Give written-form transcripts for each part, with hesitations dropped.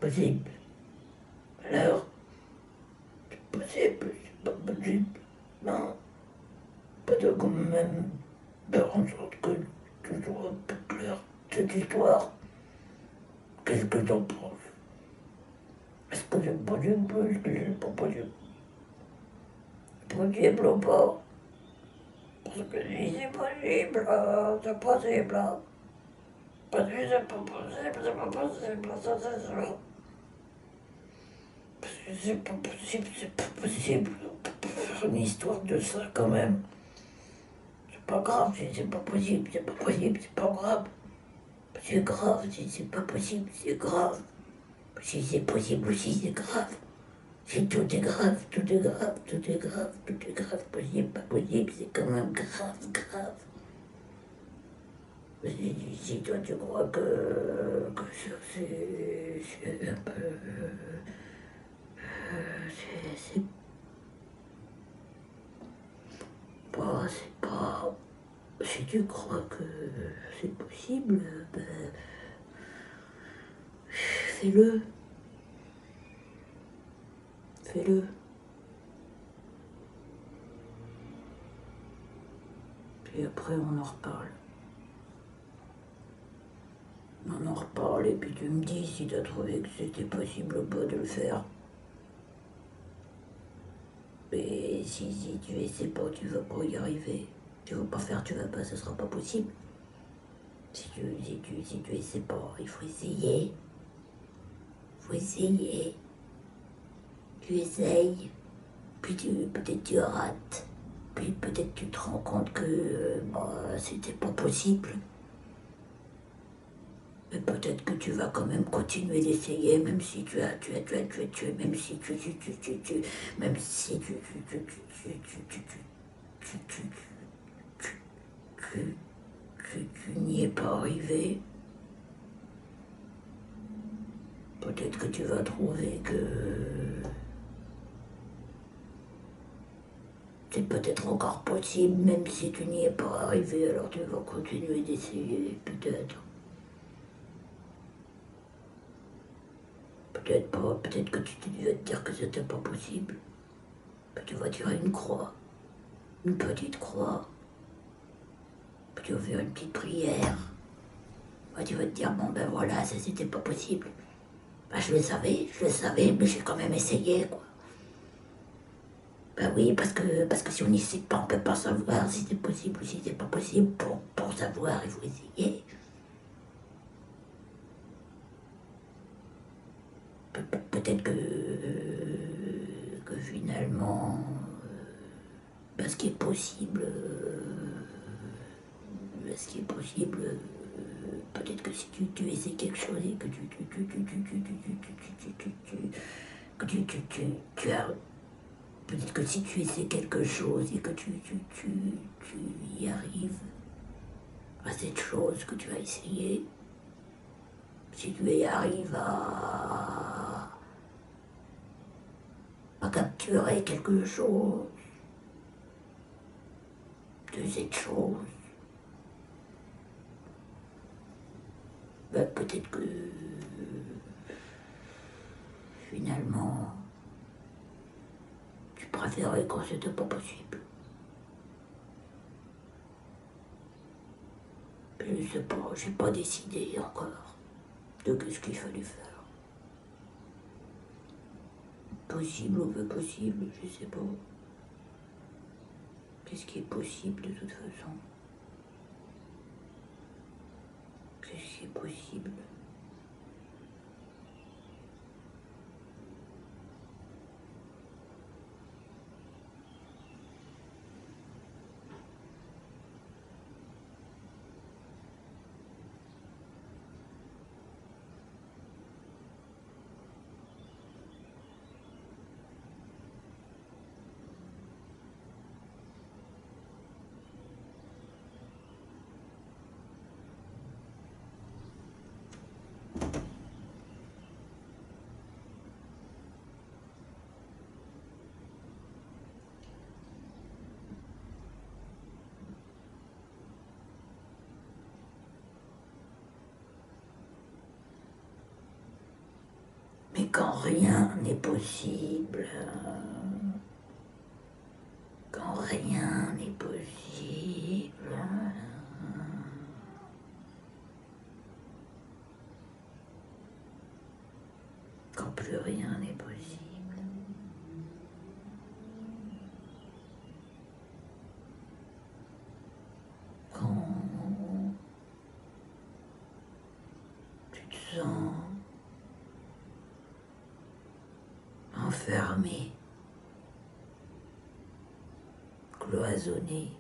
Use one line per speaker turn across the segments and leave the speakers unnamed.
possible. Alors, c'est possible, c'est pas possible. Non, pas de quand même faire en sorte que tout soit un peu clair cette histoire. Qu'est-ce que t'en penses? Est-ce que c'est possible? Est-ce que c'est pas possible? Possible ou pas? Parce que si c'est possible, c'est possible. Parce que c'est pas possible, c'est pas possible, ça c'est sûr. Parce que c'est pas possible, c'est pas possible. On peut pas faire une histoire de ça quand même. C'est pas grave si c'est pas possible, c'est pas possible, c'est pas grave. C'est grave si c'est pas possible, c'est grave. Si c'est possible aussi, c'est grave. Si tout est grave, tout est grave, tout est grave, tout est grave, possible, pas possible, c'est quand même grave, grave. Si toi tu crois que ça c'est un peu. C'est pas. C'est pas. Si tu crois que c'est possible, ben, fais-le. Fais-le. Puis après on en reparle. On en reparle et puis tu me dis si t'as trouvé que c'était possible ou pas de le faire. Mais si tu essaies pas, tu vas pas y arriver. Tu vas pas faire, tu vas pas, ce sera pas possible. Si tu essaies pas, il faut essayer. Faut essayer. Tu essayes, puis peut-être tu rates. Puis peut-être tu te rends compte que c'était pas possible. Mais peut-être que tu vas quand même continuer d'essayer, même si même si même si tu n'y es pas arrivé. Peut-être que tu vas trouver que c'est peut-être encore possible, même si tu n'y es pas arrivé, alors tu vas continuer d'essayer, peut-être. Peut-être pas, peut-être que tu vas te dire que c'était pas possible. Puis tu vas tirer une croix, une petite croix. Puis tu vas faire une petite prière. Puis tu vas te dire, bon ben voilà, ça c'était pas possible. Ben je le savais, mais j'ai quand même essayé, quoi. Ben oui, parce que si on n'essaie pas, on peut pas savoir si c'est possible ou si c'est pas possible. Pour savoir, il faut essayer. Peut-être que finalement, ce qui est possible, peut-être que si tu essaies quelque chose et que tu as, peut-être que si tu essaies quelque chose et que tu y arrives à cette chose que tu as essayé, si tu y arrives à capturer quelque chose de cette chose, ben peut-être que finalement tu préférais quand c'était pas possible. Je sais pas, j'ai pas décidé encore de ce qu'il fallait faire. Possible ou peu possible, je sais pas. Qu'est-ce qui est possible de toute façon? Qu'est-ce qui est possible? quand rien n'est possible, quand rien n'est possible, quand plus rien n'est possible, quand tu te sens enfermé, cloisonné,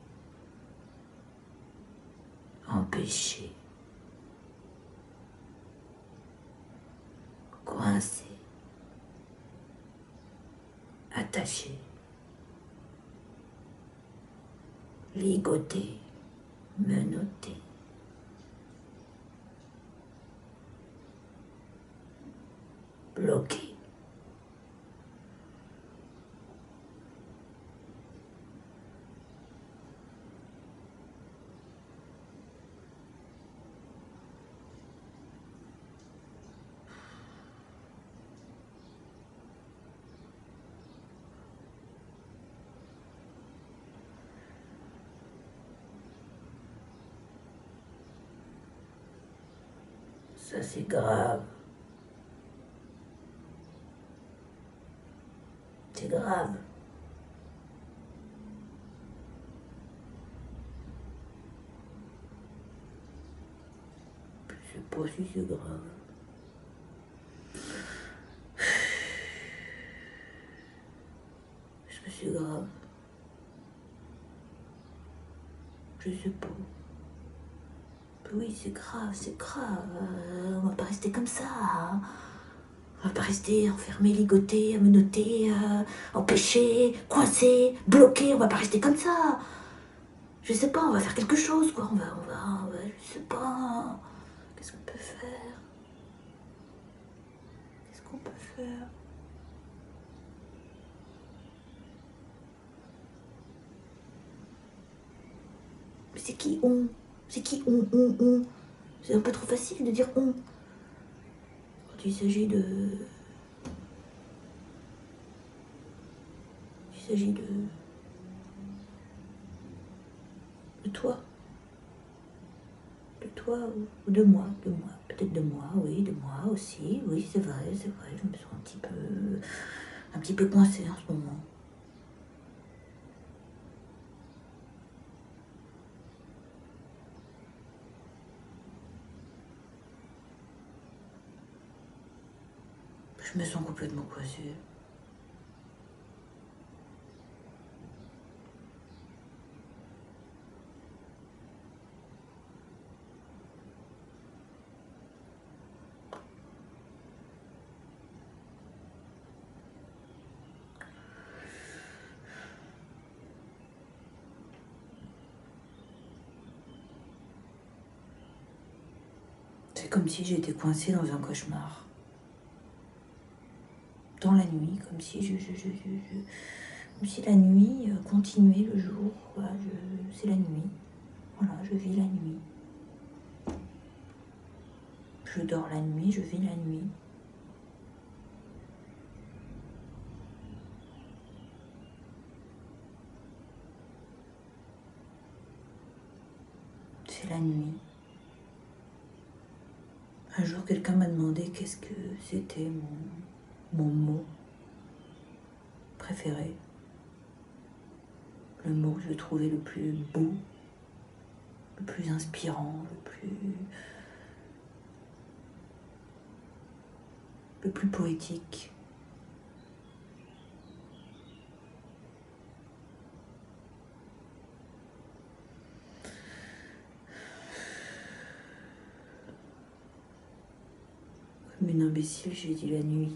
empêché, coincé, attaché, ligoté, menotté. Bloqué. Ça c'est grave. C'est grave. Je sais pas si c'est grave. Est-ce que c'est grave? Je sais pas. Oui, c'est grave, c'est grave. On va pas rester comme ça, hein. On va pas rester enfermé, ligoté, menotté, empêché, coincé, bloqué. On va pas rester comme ça. Je sais pas, on va faire quelque chose, quoi. Je sais pas. Qu'est-ce qu'on peut faire? Qu'est-ce qu'on peut faire? Mais c'est qui on? C'est qui on? C'est un peu trop facile de dire on. Quand il s'agit de... Il s'agit de toi. De toi ou de moi. De moi. Peut-être de moi, oui, de moi aussi. Oui, c'est vrai. Je me sens un petit peu coincée en ce moment. Je me sens complètement coincée. C'est comme si j'étais coincée dans un cauchemar. Dans la nuit, comme si comme si la nuit continuait le jour. Voilà, c'est la nuit. Voilà, je vis la nuit. Je dors la nuit, je vis la nuit. C'est la nuit. Un jour, quelqu'un m'a demandé qu'est-ce que c'était mon mot préféré. Le mot que je trouvais le plus beau, le plus inspirant, le plus poétique. Comme une imbécile, j'ai dit la nuit.